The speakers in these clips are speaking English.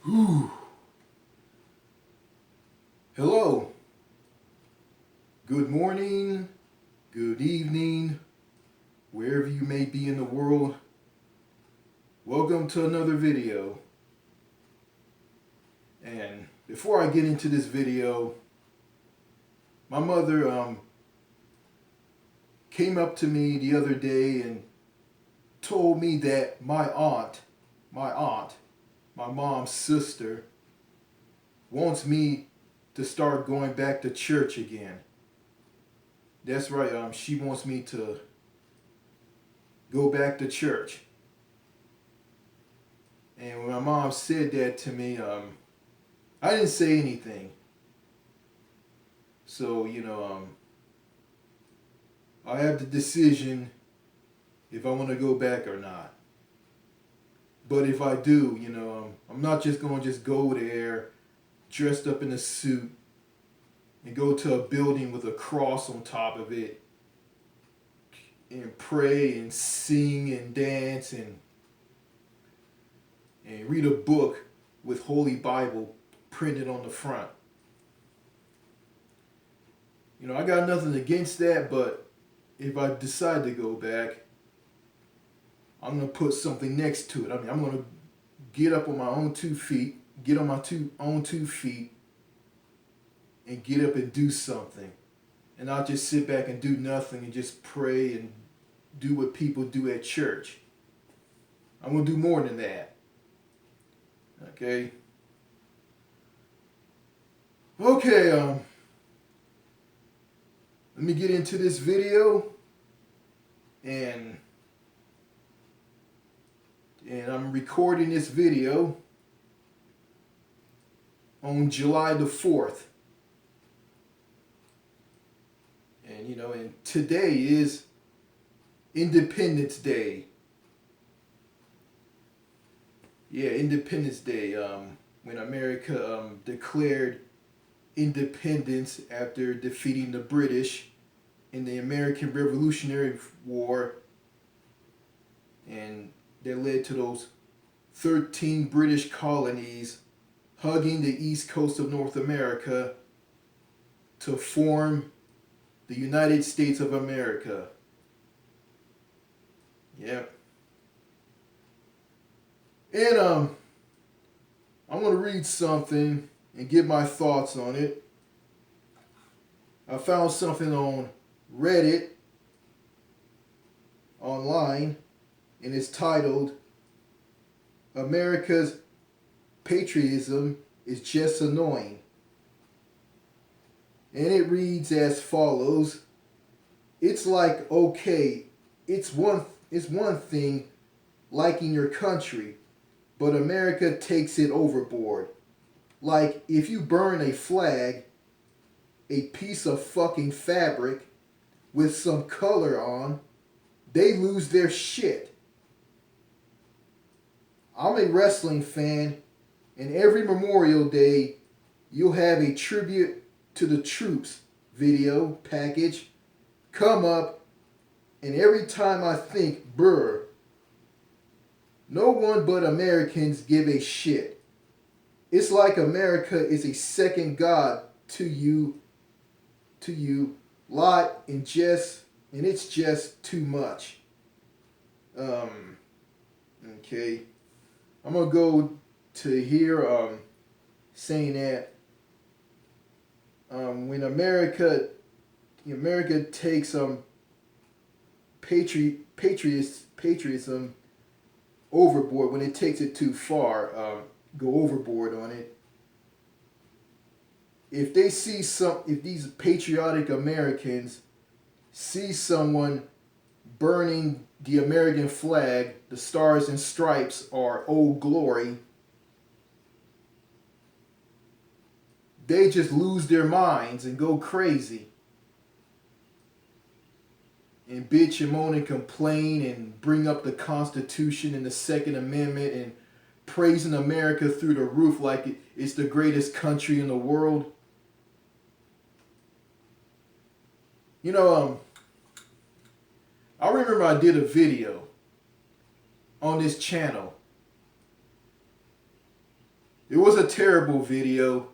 Whew. Hello. Good morning, good evening, wherever you may be in the world. Welcome to another video. And before I get into this video, my mother came up to me the other day and told me that my aunt, my mom's sister, wants me to start going back to church again. That's right, she wants me to go back to church. And when my mom said that to me, I didn't say anything. So, I have the decision if I want to go back or not. But if I do, I'm not just going to just go there dressed up in a suit and go to a building with a cross on top of it and pray and sing and dance and read a book with Holy Bible printed on the front. I got nothing against that, but if I decide to go back, I'm going to put something next to it. I'm going to get up on my own 2 feet, get on my own 2 feet, and get up and do something. And not just sit back and do nothing and just pray and do what people do at church. I'm going to do more than that. Okay? Okay, let me get into this video. And I'm recording this video on July the 4th. And today is Independence Day. Yeah, Independence Day, when America declared independence after defeating the British in the American Revolutionary War, and that led to those 13 British colonies hugging the east coast of North America to form the United States of America. Yep. And I'm going to read something and give my thoughts on it. I found something on Reddit online, and it's titled, "America's Patriotism is Just Annoying." And it reads as follows: "It's like, okay, it's one thing liking your country, but America takes it overboard. Like, if you burn a flag, a piece of fucking fabric with some color on, they lose their shit. I'm a wrestling fan, and every Memorial Day, you'll have a tribute to the troops video package come up, and every time I think, brr, no one but Americans give a shit. It's like America is a second god to you lot, and it's just too much." Okay. I'm gonna go to here saying that when America takes patriotism overboard, when it takes it too far, go overboard on it. If these patriotic Americans see someone burning the American flag, the stars and stripes are Old Glory, they just lose their minds and go crazy. And bitch and moan and complain and bring up the Constitution and the Second Amendment and praising America through the roof like it's the greatest country in the world. I remember I did a video on this channel It was a terrible video.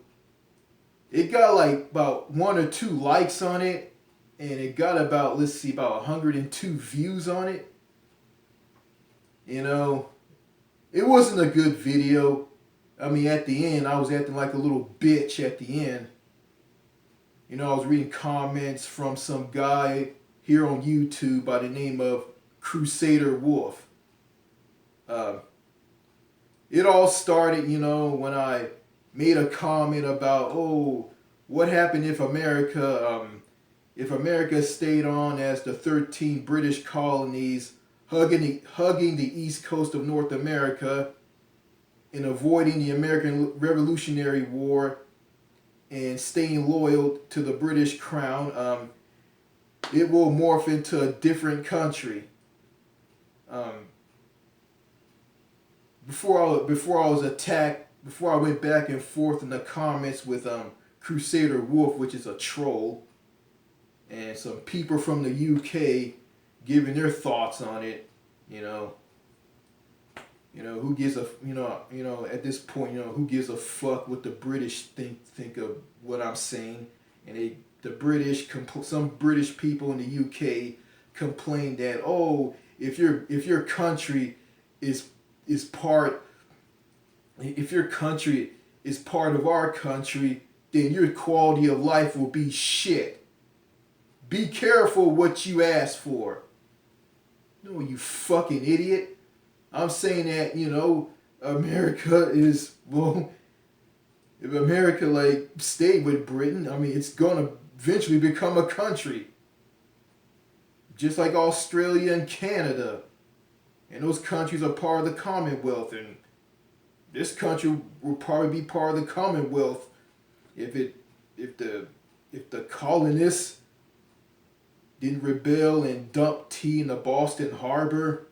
It got like about 1 or 2 likes on it, and it got about, let's see, about 102 views on it. You know, it wasn't a good video. I mean, at the end, I was acting like a little bitch at the end. You know, I was reading comments from some guy here on YouTube by the name of Crusader Wolf. It all started, you know, when I made a comment about, oh, what happened if America stayed on as the 13 British colonies, hugging the east coast of North America and avoiding the American Revolutionary War and staying loyal to the British Crown. It will morph into a different country. Before I was attacked, before I went back and forth in the comments with Crusader Wolf, which is a troll, and some people from the UK giving their thoughts on it, who gives a at this point, who gives a fuck what the British think of what I'm saying, and some British people in the UK complain that, oh, if your country is part of our country, then your quality of life will be shit. Be careful what you ask for. No, you fucking idiot. I'm saying that, America is, well, if America stayed with Britain, I mean, it's gonna eventually become a country. Just like Australia and Canada. And those countries are part of the Commonwealth, and this country will probably be part of the Commonwealth if the colonists didn't rebel and dump tea in the Boston Harbor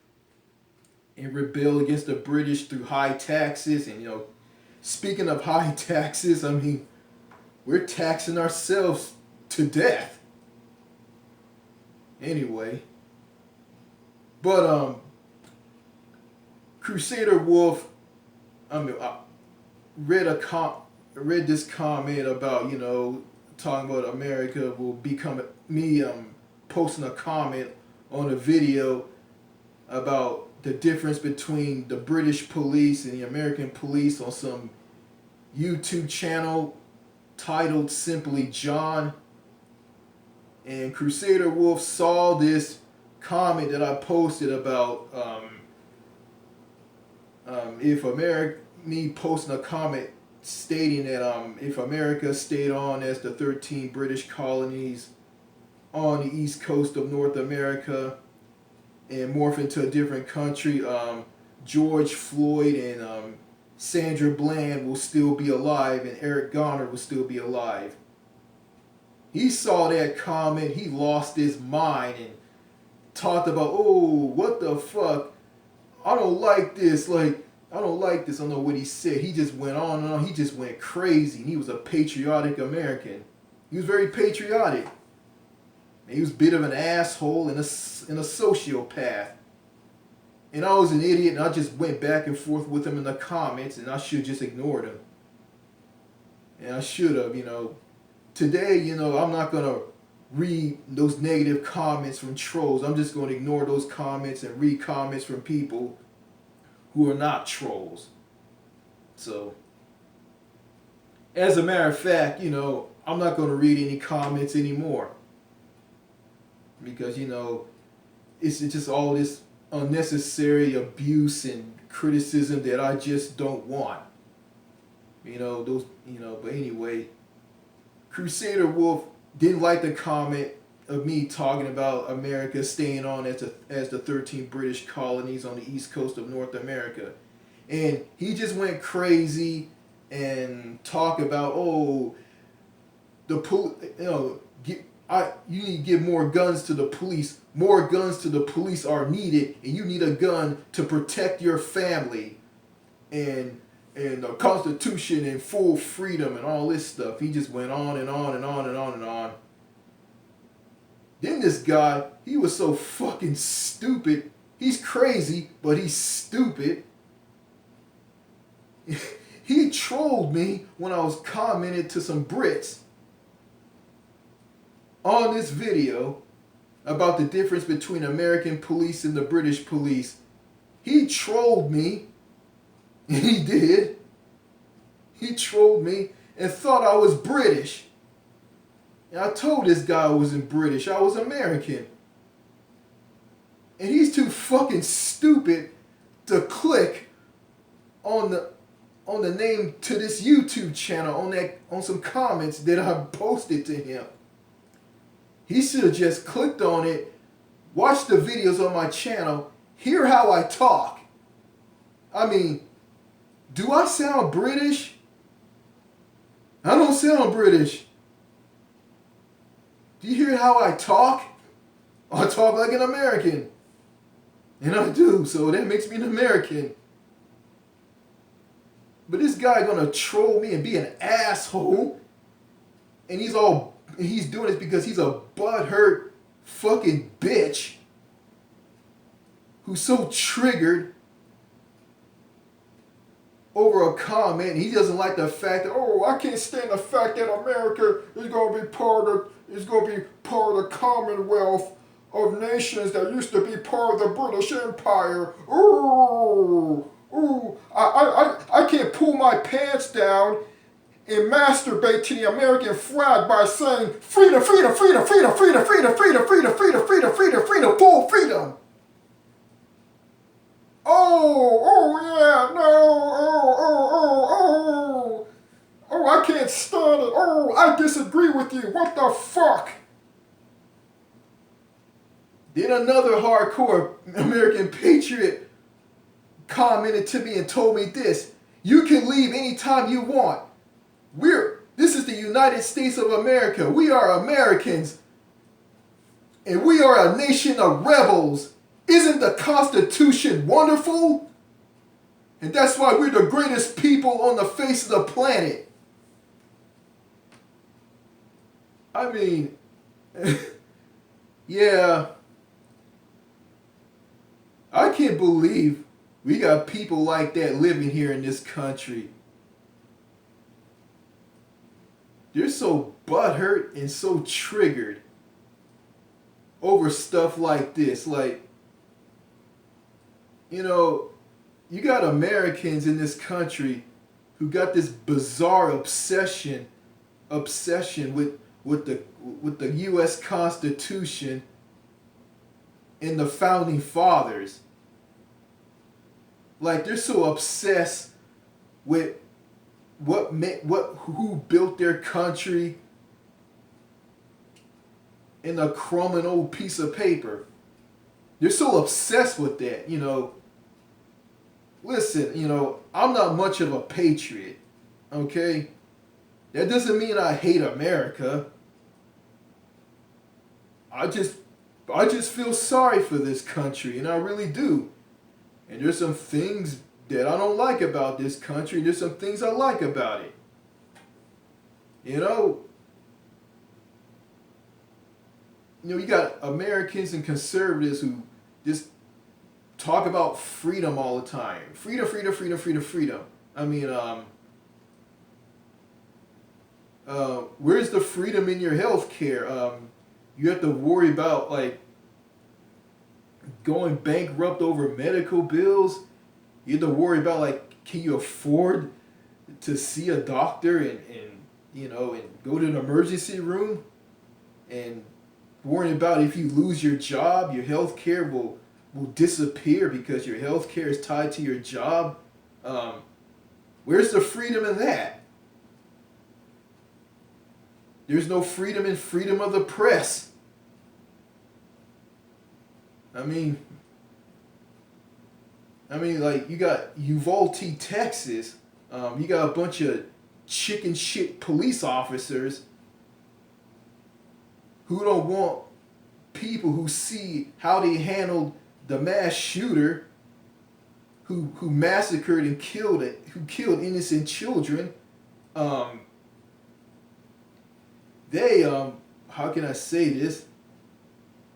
and rebel against the British through high taxes. And speaking of high taxes, I mean, we're taxing ourselves to death. Anyway, but Crusader Wolf, I read this comment about, talking about America will become me posting a comment on a video about the difference between the British police and the American police on some YouTube channel titled simply John. And Crusader Wolf saw this comment that I posted about me posting a comment stating that if America stayed on as the 13 British colonies on the east coast of North America and morph into a different country, George Floyd and Sandra Bland will still be alive and Eric Garner will still be alive. He saw that comment, he lost his mind and talked about, oh, what the fuck? I don't like this. I don't like this. I don't know what he said. He just went on and on. He just went crazy. And he was a patriotic American. He was very patriotic. And he was a bit of an asshole and a sociopath. And I was an idiot, and I just went back and forth with him in the comments, and I should have just ignored him. And I should have, Today, I'm not going to read those negative comments from trolls. I'm just going to ignore those comments and read comments from people who are not trolls. So, as a matter of fact, I'm not going to read any comments anymore. Because, it's just all this unnecessary abuse and criticism that I just don't want. But anyway, Crusader Wolf didn't like the comment of me talking about America staying on as the 13 British colonies on the east coast of North America. And he just went crazy and talked about, oh, you need to give more guns to the police. More guns to the police are needed, and you need a gun to protect your family. And the Constitution and full freedom and all this stuff. He just went on and on and on and on and on. Then this guy, he was so fucking stupid. He's crazy, but he's stupid. He trolled me when I was commenting to some Brits on this video about the difference between American police and the British police. He trolled me. He did. He trolled me and thought I was British. And I told this guy I wasn't British. I was American. And he's too fucking stupid to click on the name to this YouTube channel on some comments that I posted to him. He should have just clicked on it, watched the videos on my channel, hear how I talk. I mean, do I sound British? I don't sound British. Do you hear how I talk? I talk like an American. And I do, so that makes me an American. But this guy gonna troll me and be an asshole. And he's doing this because he's a butthurt fucking bitch who's so triggered over a comment. He doesn't like the fact that, oh, I can't stand the fact that America is gonna be part of the Commonwealth of nations that used to be part of the British Empire. Ooh, I can't pull my pants down and masturbate to the American flag by saying freedom, freedom, freedom, freedom, freedom, freedom, freedom, freedom, freedom, freedom, freedom, freedom, full freedom. Oh yeah, no, oh, I can't stand it. Oh, I disagree with you. What the fuck? Then another hardcore American patriot commented to me and told me this: you can leave anytime you want. This is the United States of America. We are Americans. And we are a nation of rebels. Isn't the Constitution wonderful? And that's why we're the greatest people on the face of the planet. I mean, yeah. I can't believe we got people like that living here in this country. They're so butthurt and so triggered over stuff like this. Like, you know, you got Americans in this country who got this bizarre obsession with the U.S. Constitution and the founding fathers. Like, they're so obsessed with who built their country in a crumb and old piece of paper. They're so obsessed with that, you know. Listen, you know, I'm not much of a patriot, okay? That doesn't mean I hate America. I just feel sorry for this country, and I really do. And there's some things that I don't like about this country. There's some things I like about it. You know, you got Americans and conservatives who just talk about freedom all the time. Freedom, freedom, freedom, freedom, freedom. I mean, where's the freedom in your health care? You have to worry about, like, going bankrupt over medical bills. You have to worry about, like, can you afford to see a doctor and you know, and go to an emergency room? And worrying about if you lose your job, your health care will disappear because your health care is tied to your job. Where's the freedom in that? There's no freedom in freedom of the press. I mean, like, you got Uvalde, Texas. You got a bunch of chicken shit police officers who don't want people who see how they handled the mass shooter who massacred and killed innocent children. They how can I say this?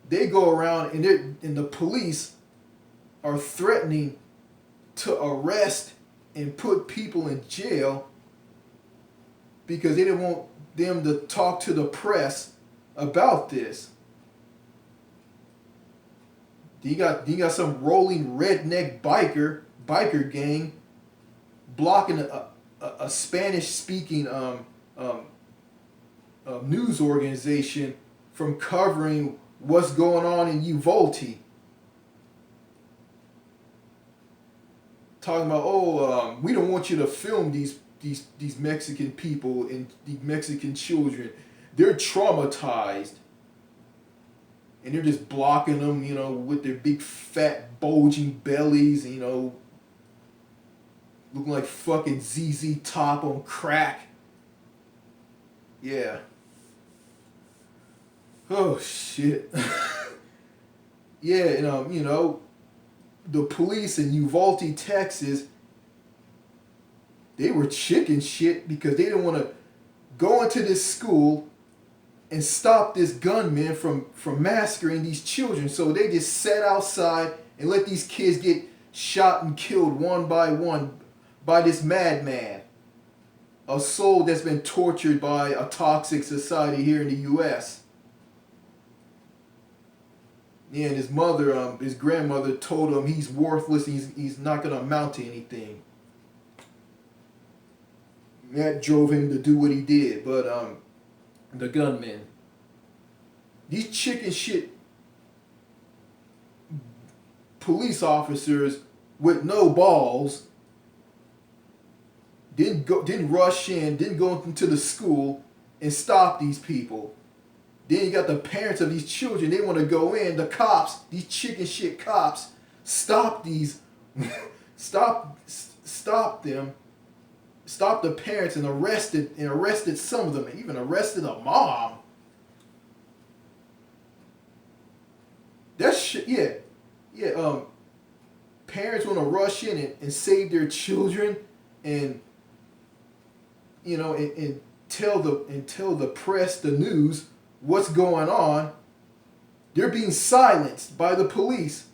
They go around and the police are threatening to arrest and put people in jail because they didn't want them to talk to the press about this. You got some rolling redneck biker gang blocking a Spanish speaking news organization from covering what's going on in Uvalde. Talking about, we don't want you to film these Mexican people and these Mexican children. They're traumatized. And they're just blocking them, with their big fat bulging bellies, looking like fucking ZZ Top on crack. Yeah. Oh shit. Yeah, and the police in Uvalde, Texas, they were chicken shit because they didn't want to go into this school and stop this gunman from massacring these children. So they just sat outside and let these kids get shot and killed one by one by this madman. A soul that's been tortured by a toxic society here in the U.S. Yeah, and his grandmother told him he's worthless, he's not going to amount to anything. That drove him to do what he did, but the gunmen. These chicken shit police officers with no balls didn't rush in, didn't go into the school and stop these people. Then you got the parents of these children, they want to go in, the cops, these chicken shit cops, stop them. Stopped the parents and arrested some of them, and even arrested a mom. That shit, yeah. Parents want to rush in and save their children, and and tell the press, the news, what's going on. They're being silenced by the police.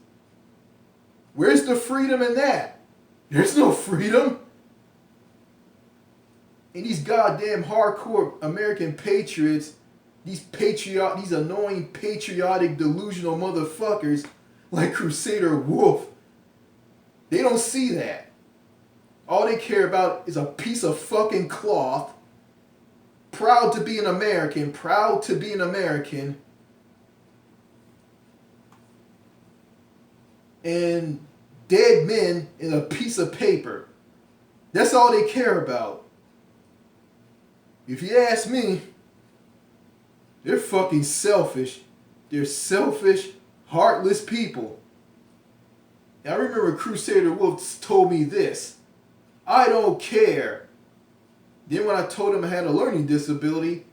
Where's the freedom in that? There's no freedom. And these goddamn hardcore American patriots, these annoying patriotic delusional motherfuckers like Crusader Wolf, they don't see that. All they care about is a piece of fucking cloth, proud to be an American, and dead men in a piece of paper. That's all they care about. If you ask me, they're fucking selfish. They're selfish, heartless people. And I remember Crusader Wolf told me this: I don't care. Then when I told him I had a learning disability,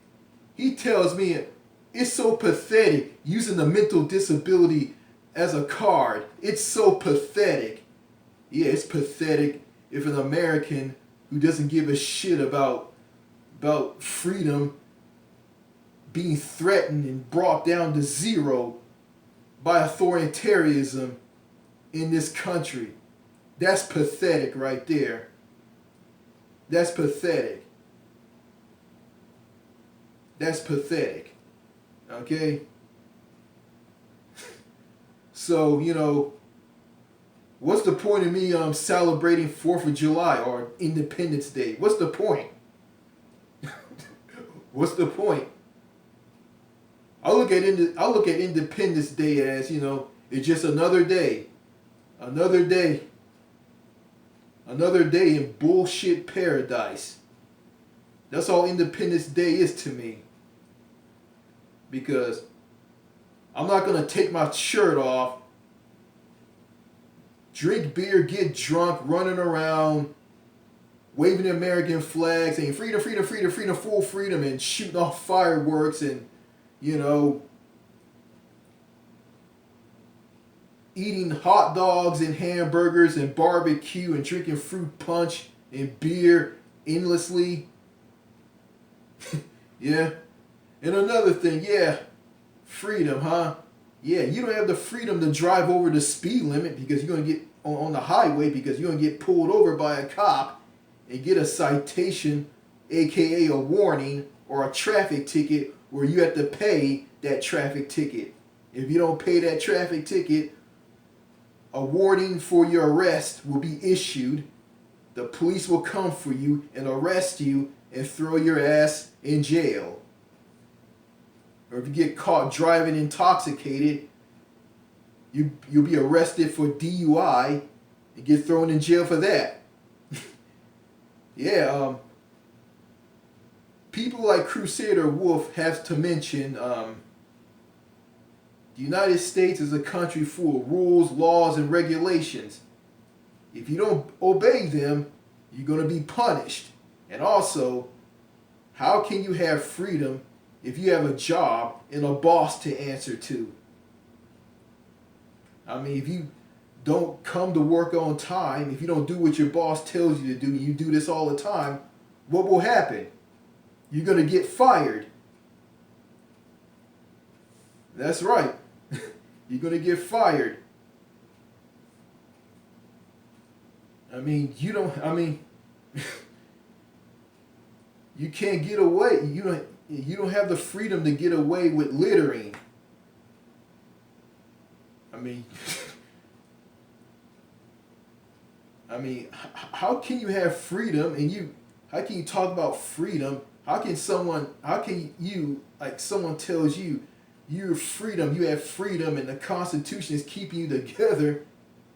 he tells me it's so pathetic using the mental disability as a card. It's so pathetic. Yeah, it's pathetic if an American who doesn't give a shit about freedom being threatened and brought down to zero by authoritarianism in this country. That's pathetic right there. That's pathetic. That's pathetic. Okay? So, what's the point of me celebrating 4th of July or Independence Day? What's the point? What's the point? I look at Independence Day as, it's just another day. Another day in bullshit paradise. That's all Independence Day is to me. Because I'm not going to take my shirt off, drink beer, get drunk, running around, waving the American flag, saying freedom, freedom, freedom, freedom, full freedom, and shooting off fireworks and, eating hot dogs and hamburgers and barbecue and drinking fruit punch and beer endlessly. Yeah. And another thing, freedom, huh? Yeah, you don't have the freedom to drive over the speed limit because you're going to get on the highway because you're gonna get pulled over by a cop and get a citation, aka a warning or a traffic ticket where you have to pay that traffic ticket. If you don't pay that traffic ticket, a warning for your arrest will be issued. The police will come for you and arrest you and throw your ass in jail. Or if you get caught driving intoxicated, you'll be arrested for DUI and get thrown in jail for that. Yeah, people like Crusader Wolf have to mention the United States is a country full of rules, laws, and regulations. If you don't obey them, you're going to be punished. And also, how can you have freedom if you have a job and a boss to answer to? I mean, if you don't come to work on time, if you don't do what your boss tells you to do, you do this all the time, what will happen? You're going to get fired. That's right. You're going to get fired. You can't get away. You don't have the freedom to get away with littering. How can you have freedom how can you talk about freedom? Someone tells you you have freedom and the Constitution is keeping you together,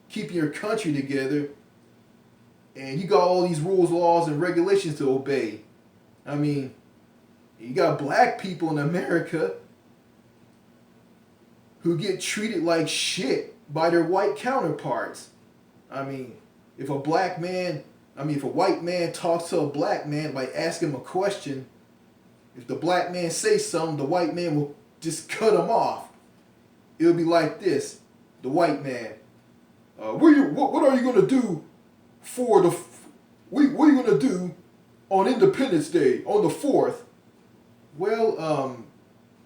keeping your country together, and you got all these rules, laws, and regulations to obey. You got black people in America who get treated like shit by their white counterparts. If a white man talks to a black man, like ask him a question, if the black man says something, the white man will just cut him off. It'll be like this: the white man, what are you gonna do for what are you gonna do on Independence Day on the 4th? Well,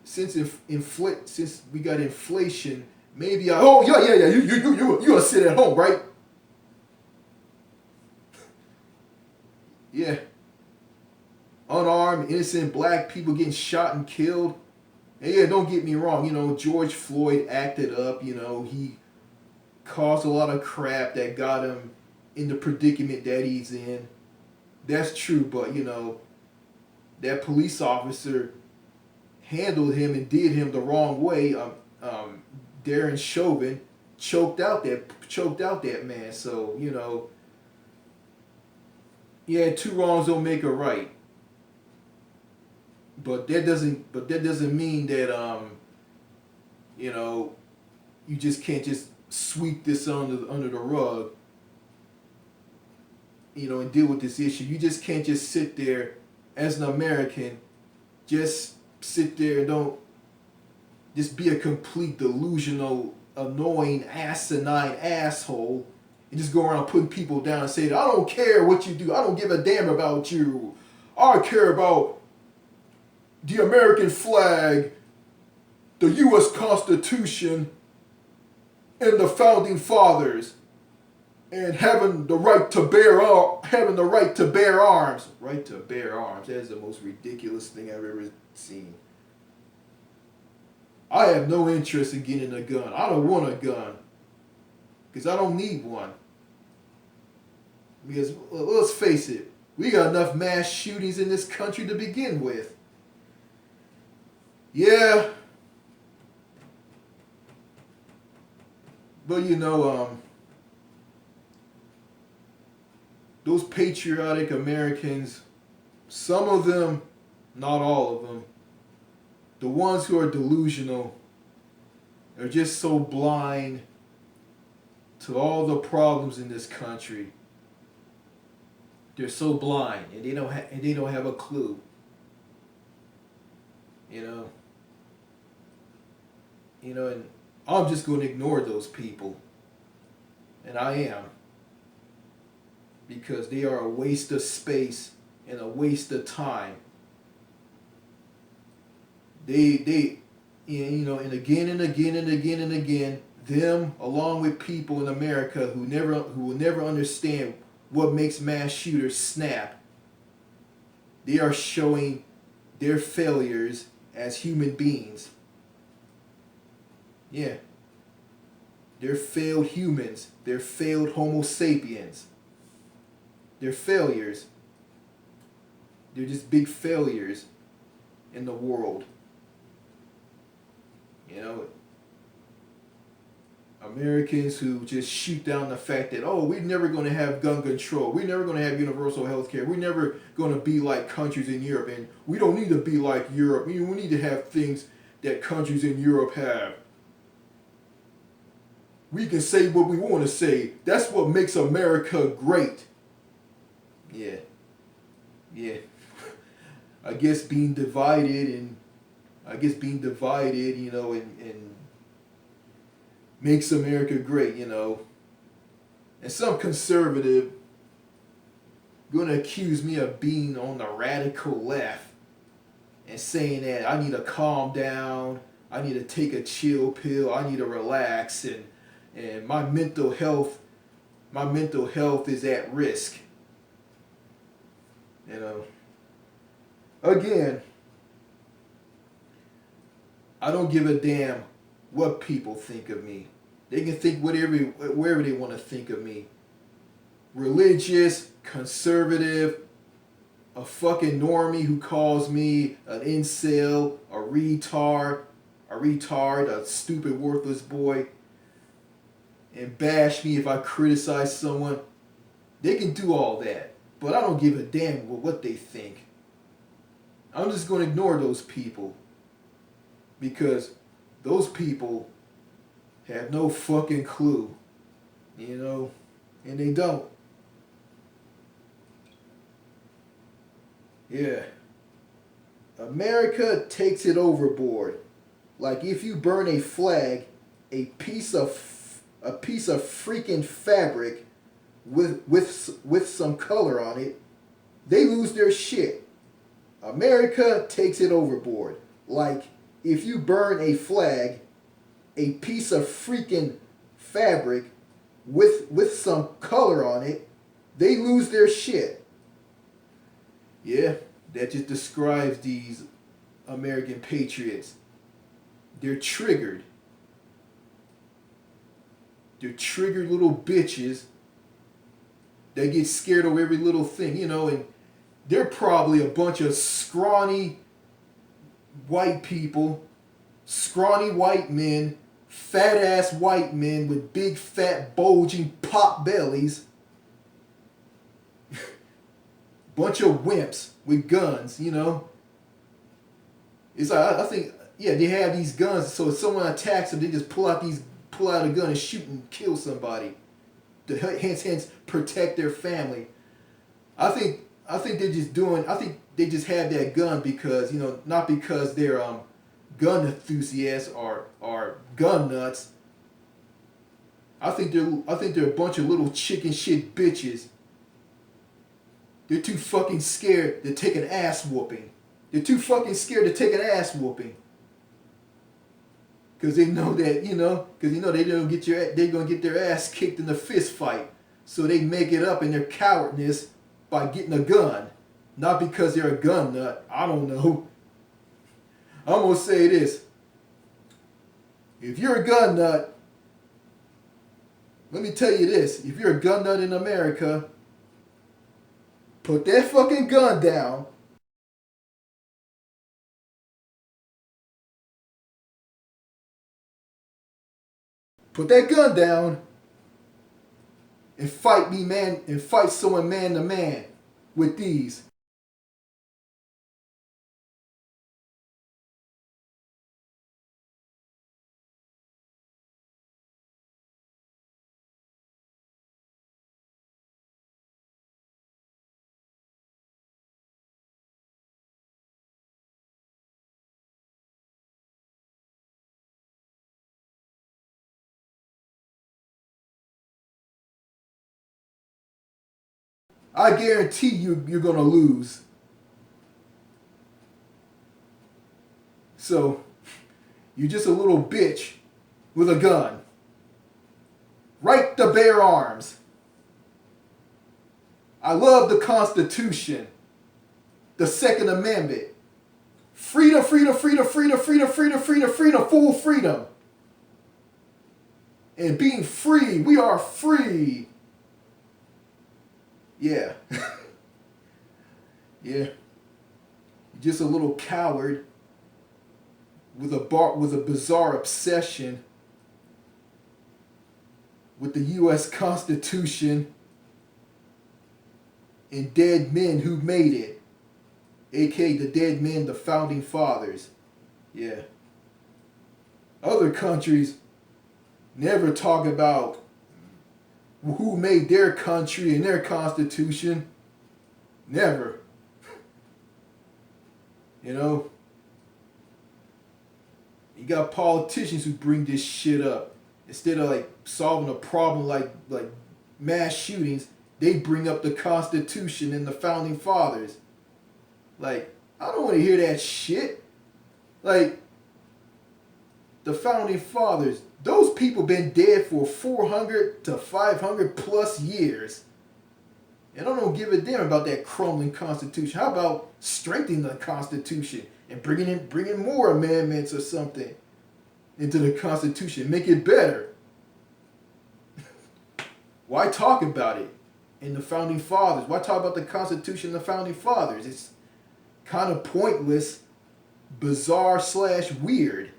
since we got inflation, maybe you gonna sit at home, right? Yeah. Unarmed, innocent black people getting shot and killed. And yeah, don't get me wrong, George Floyd acted up, he caused a lot of crap that got him in the predicament that he's in. That's true, but that police officer handled him and did him the wrong way. Darren Chauvin choked out that man. So yeah, two wrongs don't make a right. But that doesn't mean that you just can't just sweep this under the rug. And deal with this issue. You just can't just sit there as an American, just sit there and don't just be a complete delusional, annoying, asinine asshole and just go around putting people down and say, I don't care what you do. I don't give a damn about you. I care about the American flag, the U.S. Constitution, and the Founding Fathers. And having the right to bear arms. Right to bear arms. That is the most ridiculous thing I've ever seen. I have no interest in getting a gun. I don't want a gun. Because I don't need one. Because, let's face it, we got enough mass shootings in this country to begin with. Yeah. But those patriotic Americans, some of them, not all of them, the ones who are delusional are just so blind to all the problems in this country. They're so blind and they don't have a clue. And I'm just going to ignore those people. And I am. Because they are a waste of space and a waste of time. And again and again and again and again, them, along with people in America who will never understand what makes mass shooters snap, they are showing their failures as human beings. Yeah. They're failed humans. They're failed Homo sapiens. They're failures. They're just big failures in the world. You know, Americans who just shoot down the fact that, oh, we're never going to have gun control. We're never going to have universal health care. We're never going to be like countries in Europe. And we don't need to be like Europe. We need to have things that countries in Europe have. We can say what we want to say. That's what makes America great. Yeah. Yeah. I guess being divided, you know, and makes America great, you know. And some conservative gonna accuse me of being on the radical left and saying that I need to calm down, I need to take a chill pill, I need to relax, and my mental health is at risk. You know. Again, I don't give a damn what people think of me. They can think wherever they want to think of me. Religious, conservative, a fucking normie who calls me an incel, a retard, a stupid, worthless boy, and bash me if I criticize someone. They can do all that, but I don't give a damn what they think. I'm just going to ignore those people because those people have no fucking clue, you know, and they don't. Yeah. America takes it overboard. Like if you burn a flag, a piece of freaking fabric with some color on it, they lose their shit. America takes it overboard. Like if you burn a flag, a piece of freaking fabric with some color on it, they lose their shit. Yeah, that just describes these American patriots. They're triggered. They're triggered little bitches. They get scared of every little thing, you know, and they're probably a bunch of scrawny white people, scrawny white men, fat ass white men with big fat bulging pot bellies. Bunch of wimps with guns, you know. It's like I think, yeah, they have these guns, so if someone attacks them, they just pull out a gun and shoot and kill somebody. To hence protect their family. I think they're just doing. I think they just have that gun because, you know, not because they're gun enthusiasts or gun nuts. I think they're a bunch of little chicken shit bitches. They're too fucking scared to take an ass whooping. They're too fucking scared to take an ass whooping. Cause they know that, you know, they're gonna get their ass kicked in the fist fight. So they make it up in their cowardness by getting a gun. Not because they're a gun nut. I don't know. I'm gonna say this. If you're a gun nut, let me tell you this. If you're a gun nut in America, put that fucking gun down. Put that gun down and fight me, man, and fight someone man to man with these. I guarantee you're gonna lose. So, you're just a little bitch with a gun. to bear arms. I love the Constitution, the Second Amendment. Freedom, freedom, freedom, freedom, freedom, freedom, freedom, freedom, full freedom. And being free, we are free. Yeah. Yeah. You're just a little coward with a bizarre obsession with the U.S. Constitution and dead men who made it, aka the dead men, the founding fathers. Yeah. Other countries never talk about who made their country and their constitution. Never. You know? You got politicians who bring this shit up. Instead of like solving a problem like mass shootings, they bring up the Constitution and the founding fathers. Like, I don't want to hear that shit. Like, the founding fathers, those people been dead for 400 to 500 plus years. And I don't give a damn about that crumbling Constitution. How about strengthening the Constitution and bringing more amendments or something into the Constitution, make it better? Why talk about it in the founding fathers? Why talk about the Constitution and the founding fathers? It's kind of pointless, bizarre / weird,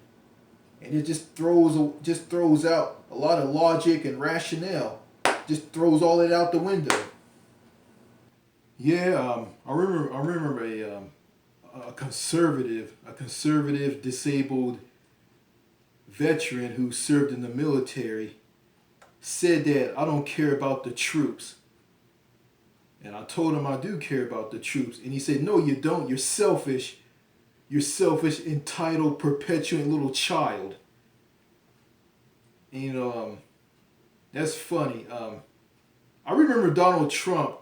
and it just throws out a lot of logic and rationale. Just throws all it out the window. Yeah, I remember a conservative disabled veteran who served in the military said that I don't care about the troops. And I told him I do care about the troops. And he said, no, you don't. You're selfish. You're selfish, entitled, perpetuant little child. And, that's funny. I remember Donald Trump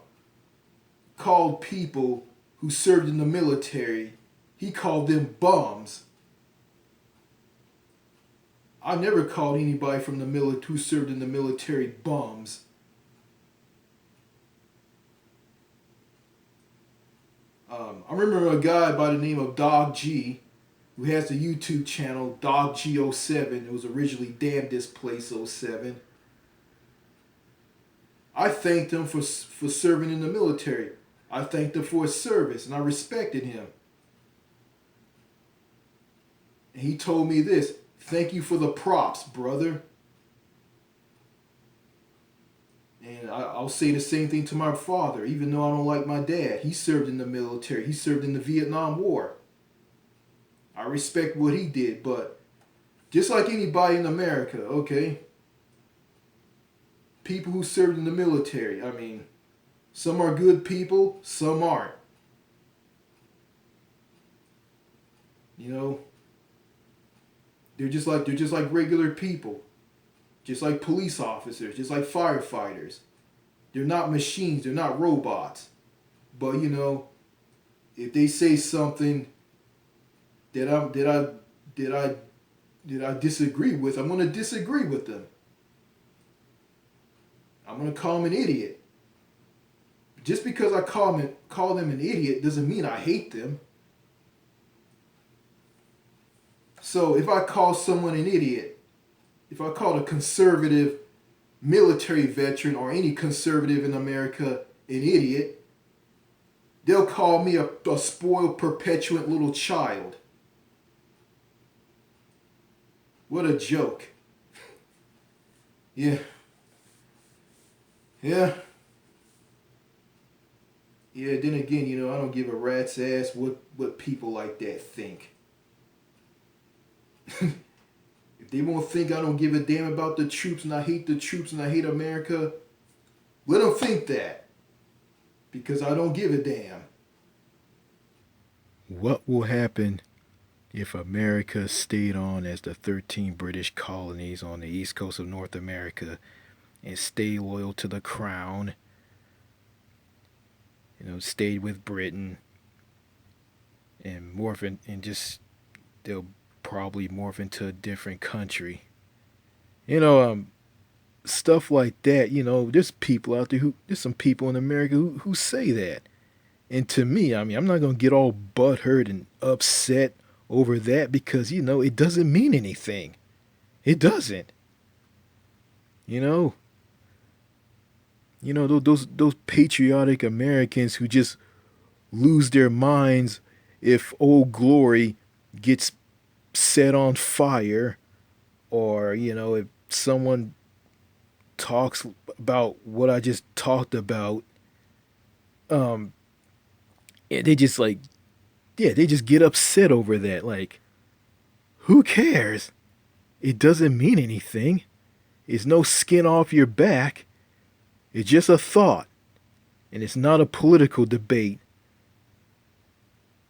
called people who served in the military, he called them bums. I never called anybody from the who served in the military bums. I remember a guy by the name of Dog G, who has the YouTube channel Dog G07. It was originally Damn This Place 07. I thanked him for serving in the military. I thanked him for his service, and I respected him. And he told me this: thank you for the props, brother. And I'll say the same thing to my father, even though I don't like my dad. He served in the military. He served in the Vietnam War. I respect what he did, but just like anybody in America, okay? People who served in the military, I mean, some are good people, some aren't. You know, they're just like regular people. Just like police officers, just like firefighters. They're not machines, they're not robots. But you know, if they say something that I disagree with, I'm gonna disagree with them. I'm gonna call them an idiot. Just because I call them an idiot doesn't mean I hate them. So if I call someone an idiot, if I call a conservative military veteran or any conservative in America an idiot, they'll call me a spoiled, perpetuant little child. What a joke. Yeah. Yeah. Yeah, then again, you know, I don't give a rat's ass what people like that think. If they won't think I don't give a damn about the troops and I hate the troops and I hate America, let them think that. Because I don't give a damn. What will happen if America stayed on as the 13 British colonies on the east coast of North America and stay loyal to the crown? You know, stayed with Britain and they'll probably morph into a different country. You know, stuff like that, there's people out there there's some people in America who say that. And to me, I mean, I'm not going to get all butthurt and upset over that because, it doesn't mean anything. It doesn't. You know, those patriotic Americans who just lose their minds if Old Glory gets set on fire, or if someone talks about what I just talked about, and they just like, yeah, they just get upset over that. Like, who cares? It doesn't mean anything. It's no skin off your back. It's just a thought, and it's not a political debate.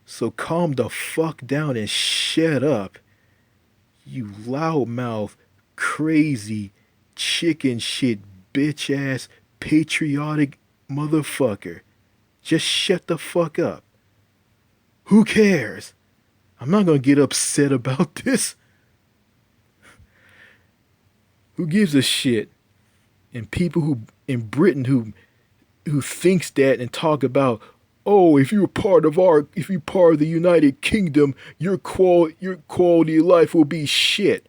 So calm the fuck down and shut up, you loudmouth, crazy, chicken shit, bitch ass, patriotic motherfucker. Just shut the fuck up. Who cares? I'm not gonna get upset about this. Who gives a shit? And people who in Britain who thinks that and talk about, oh, if you're part of the United Kingdom, your quality of life will be shit.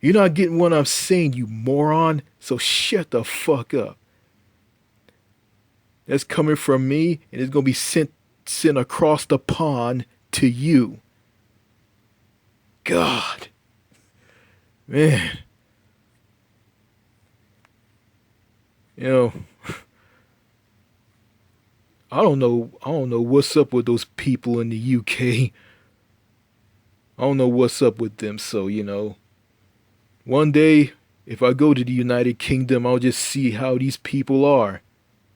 You're not getting what I'm saying, you moron. So shut the fuck up. That's coming from me, and it's gonna be sent across the pond to you. God, man, I don't know what's up with those people in the UK. I don't know what's up with them. So one day if I go to the United Kingdom, I'll just see how these people are,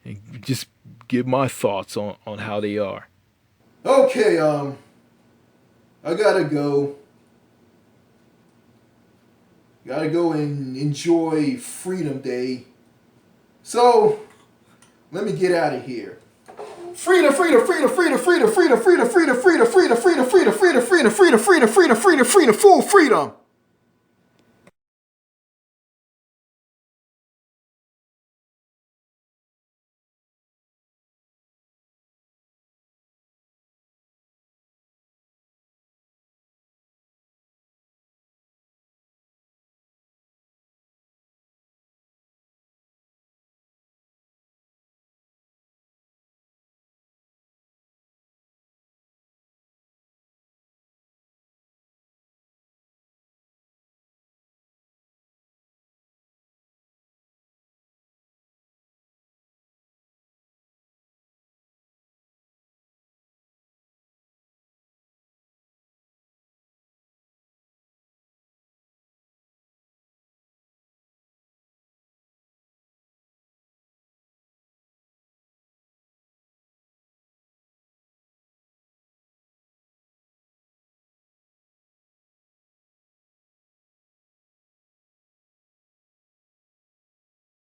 and just give my thoughts on how they are. Okay, I gotta go. Gotta go and enjoy Freedom Day. So, let me get out of here. Freedom, freedom, freedom, freedom, freedom, freedom, freedom, freedom, freedom, freedom, freedom, freedom, freedom, freedom, freedom, freedom, freedom, freedom, freedom, full freedom.